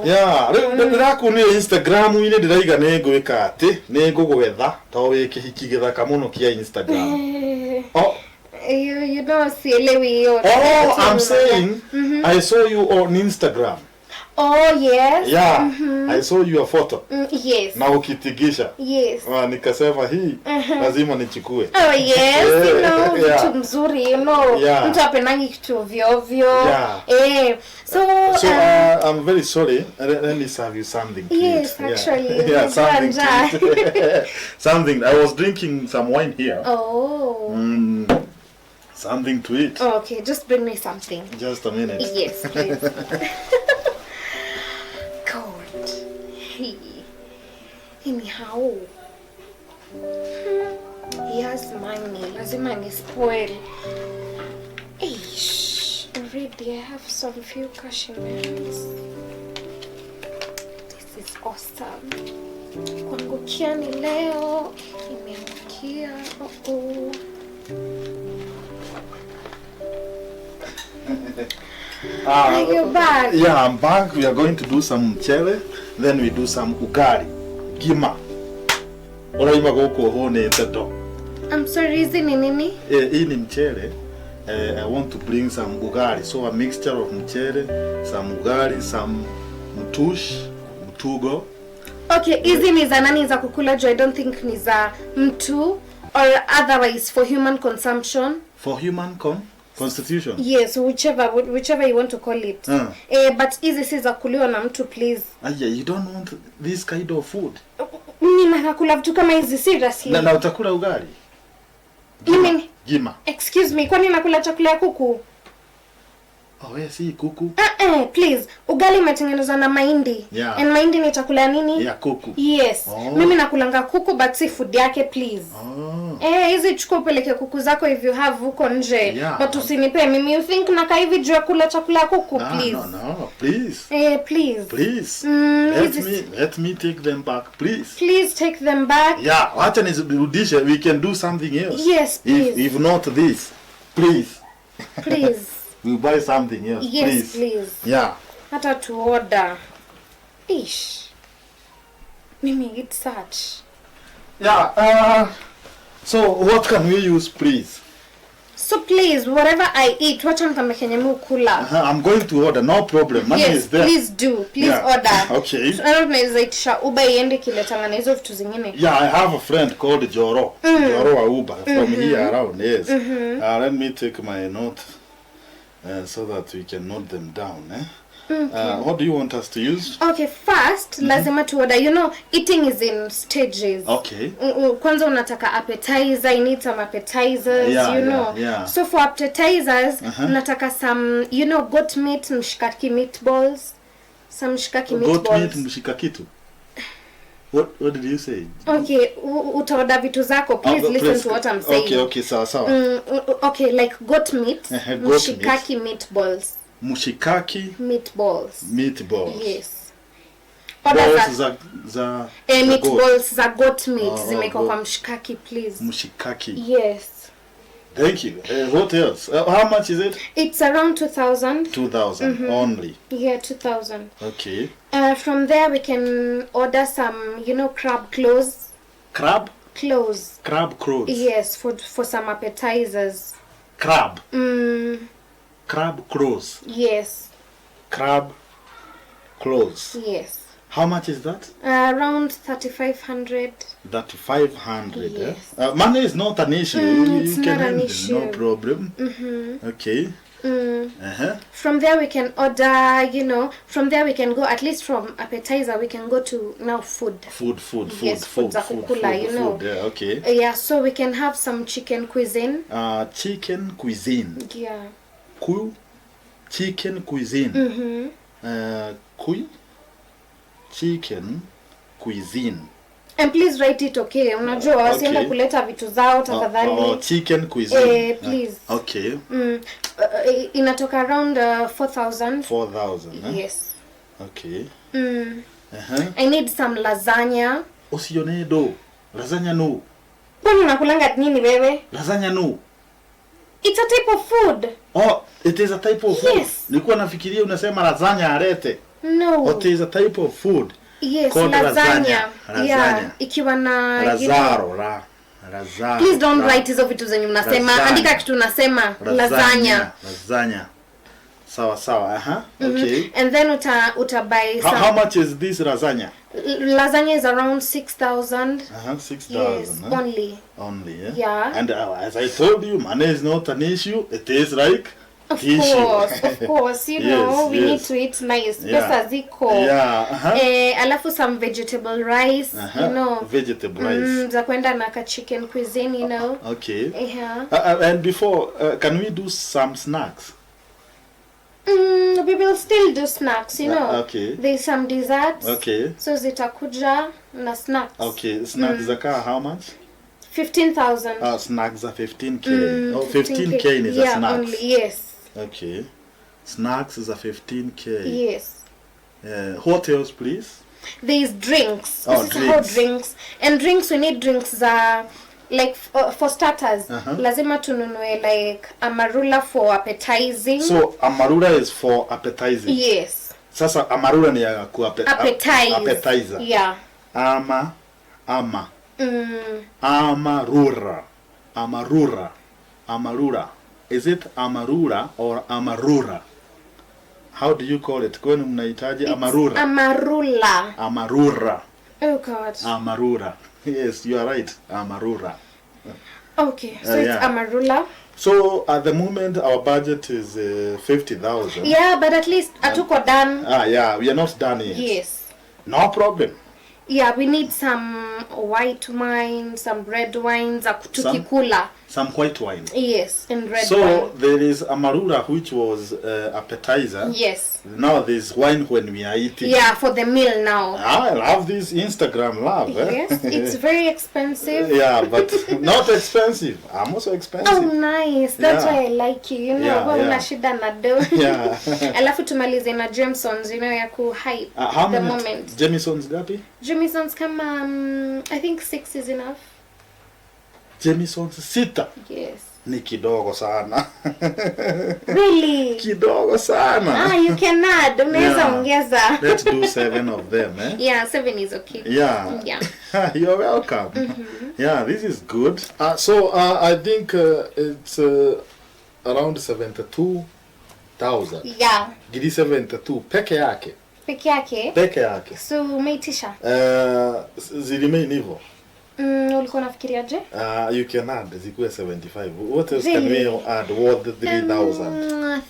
Yeah, rako ni Instagram ine ndiraiga negwika ati negugwetha to wiki hiki githaka muno kia Instagram. You know sielewi hiyo. I'm saying I saw you on Instagram. Oh yes. Yeah. I saw your photo. Yes. Na ukitigisha. Yes. Nikasema hii lazima nichukue. Oh yes, you know, mtu mzuri, you know. Mtu apendangi kitu ovyo. So I'm very sorry. Let me serve you something. Please. Yes, actually. Yeah, something. I was drinking some wine here. Oh. Something to eat. Oh, okay, just bring me something. Just a minute. Yes, please. God. Hey. Anyhow. He has money. Lazima ni spoil. Eish. Already I have some few cash in my hands. This is awesome. Kuangukia ni leo. Imeangukia. You're back. Yeah, I'm back. We are going to do some mchele, then we do some ugali. Gima. Oraima goko hone teto. I'm sorry, is it nini? Hii ni mchele. I want to bring some ugali. So a mixture of mchele, some ugali, some mtugo. Okay, hizi ni za nani za kukula juu? I don't think ni za mtu or otherwise for human consumption. For human constitution? Yes, whichever you want to call it. But hizi si za kuliwa na mtu, please. You don't want this kind of food? Mimi nakula vitu kama hizi seriously. Na utakula ugali? Gima. Excuse me, kwani nakula chakula ya kuku? Si kuku. Please. Ugali imetengenezwa na mahindi. Yeah. And mahindi ni chakula nini? Ya kuku. Yes. Mimi nakulanga kuku but si food yake, please. Hizi chukua upeleke kuku zako if you have huko nje. Yeah. But usinipe mimi. You think naka hivi juu ya kula chakula ya kuku, please? No, please. Please. Please. Let me take them back, please. Please take them back. Yeah, wacha nizirudishe, we can do something else. Yes, please. If not this, please. Please. We'll buy something else, yes, please. Yeah. Hata to order. Ish. Mimi eat such. Yeah, so what can we use, please? So please, whatever I eat, wacha nikamekenya mukula. I'm going to order, no problem. Money is there. Please do. Please order. Okay. So, naweza itisha Uber iende kiletanga na hizo vitu zingine. Yeah, I have a friend called Joro. Joro wa Uber from here around, yes. Let me take my note so that we can note them down. What do you want us to use? Okay, first, lazima to order. You know, eating is in stages. Okay. Kwanza unataka appetizer, you need some appetizers, you know. Yeah. So for appetizers, unataka some, you know, goat meat, mshikaki meatballs. Some mshikaki meatballs. Goat meat, mshikakitu. What did you say? Okay, utaorder vitu zako. Please listen to what I'm saying. Okay, sawa. Okay, like goat meat, mshikaki meatballs. Mushikaki meatballs. Yes. Balls za meatballs za goat meat zimekwa kwa mshikaki, please. Mshikaki. Yes. Thank you. What else? How much is it? It's around 2,000. 2,000 only. Yeah, 2,000. Okay. From there we can order some, you know, crab claws. Crab? Claws. Crab claws. Yes, for some appetizers. Crab. Crab claws. Yes. Crab claws. Yes. How much is that? Around 3,500. 3,500. Yes. Money is not an issue. It's not an issue. No problem. Okay. From there we can order, you know, from there we can go, at least from appetizer we can go to now food. Yes, food za kukula, you know. Yeah, okay. Yeah, so we can have some chicken cuisine. Chicken cuisine. Yeah. Chicken cuisine. Chicken cuisine. And please write it, okay? Unajua wasienda kuleta vitu zao tafadhali. Chicken cuisine. Please. Okay. Inatoka around 4,000. 4,000. Yes. Okay. I need some lasagna. Usione do. Lasagna no. Kwani unakulanga nini wewe? Lasagna no. It's a type of food. It is a type of food. Yes. Nilikuwa nafikiria unasema lasagna arete. No. Or there is a type of food called lasagna. Yeah, ikiwa na Lazaro. Please don't write hizo vitu zenye mnasema. Andika kitu unasema lasagna. Sawa. Okay. And then uta buy some. How much is this lasagna? Lasagna is around 6,000. 6,000. Yes, only, yeah. Yeah. And as I told you, money is not an issue. It is like Of course, you know, we need to eat nice. Pesa ziko. Yeah. Alafu some vegetable rice, you know. Vegetable rice. Za kwenda na ka chicken cuisine, you know. Okay. Yeah. And before, can we do some snacks? We will still do snacks, you know. Okay. There's some desserts. Okay. So zitakuja na snacks. Okay. Snacks zaka how much? 15,000. Snacks are 15k. 15k is a snacks. Only, yes. Okay. Snacks is a 15k. Yes. What else, please? There's drinks. Oh, this is how drinks. And drinks, we need drinks like for starters. Lazima tununue like amarula for appetizing. So amarula is for appetizing. Yes. Sasa amarula ni ya appetizer. Yeah. Amarura. Is it amarura or amarura? How do you call it? Kwani mnahitaji amarura? Amarura. Oh God. Amarura. Yes, you are right. Amarura. Okay, so it's amarula. So at the moment our budget is 50,000. Yeah, but at least atuko done. Yeah, we are not done yet. Yes. No problem. Yeah, we need some white wine, some red wines, tukikula. Some white wine. Yes, and red wine. So there is amarura, which was appetizer. Yes. Now there's wine when we are eating. Yeah, for the meal now. I love this Instagram love. Yes, it's very expensive. Yeah, but not expensive. I'm also expensive. Oh, nice. That's why I like you. You know, una shida na do. Yeah. Alafu tumalize na Jamesons, you know, ya ku hype how the many moment. Jamesons gapi? Jamesons kama I think 6 is enough. Jamesons 6. Yes. Ni kidogo sana. Really? Kidogo sana. You can add. Unaweza ongeza. Let's do 7 of them, eh? Yeah, 7 is okay. Yeah. You're welcome. Yeah, this is good. So I think it's around 72,000. Yeah. Gidi 72 peke yake. Peke yake. So umeitisha? Zilime hivyo. Ulikuwa unafikiriaje? You can add zikuwe 75. What else can we add worth 3,000?